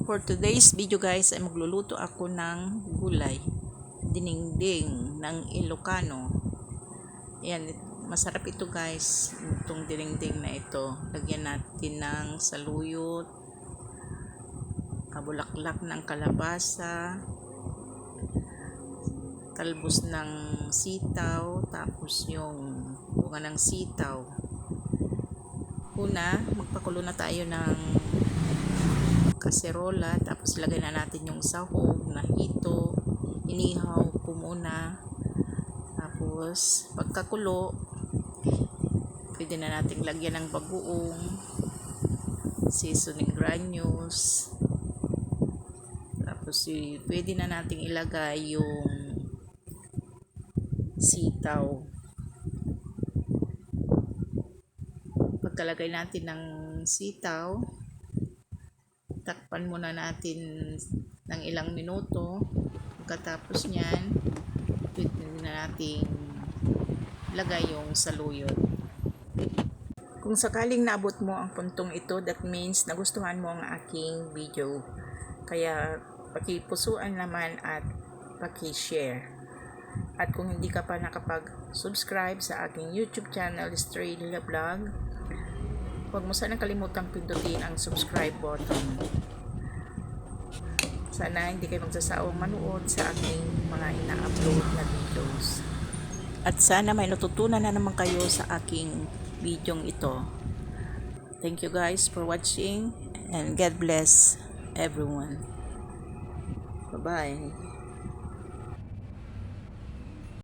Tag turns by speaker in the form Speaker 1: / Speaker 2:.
Speaker 1: For today's video guys ay magluluto ako ng gulay dinengdeng ng Ilocano. Yan, masarap ito guys, itong dinengdeng na ito. Lagyan natin ng saluyot, bulaklak ng kalabasa, talbos ng sitaw, tapos yung bunga ng sitaw. Una, magpakulo na tayo ng kaserola, tapos ilagay na natin yung sahog na hito, inihaw ko muna. Tapos pagkakulo, pwede na nating lagyan ng bagoong, seasoning granules, tapos pwede na nating ilagay yung sitaw. Pagkalagay natin ng sitaw, takpan muna natin ng ilang minuto. Pagkatapos nyan, pwede na nating lagay yung saluyot. Kung sakaling naabot mo ang puntong ito, that means nagustuhan mo ang aking video. Kaya pakipusuan naman at paki-share. At kung hindi ka pa nakapag-subscribe sa aking YouTube channel, Estrella Vlog, huwag mo sanang kalimutang pindutin ang subscribe button. Sana hindi kayo magsasawang manood sa aking mga ina-upload na videos. At sana may natutunan na naman kayo sa aking videong ito. Thank you guys for watching and God bless everyone. Bye-bye.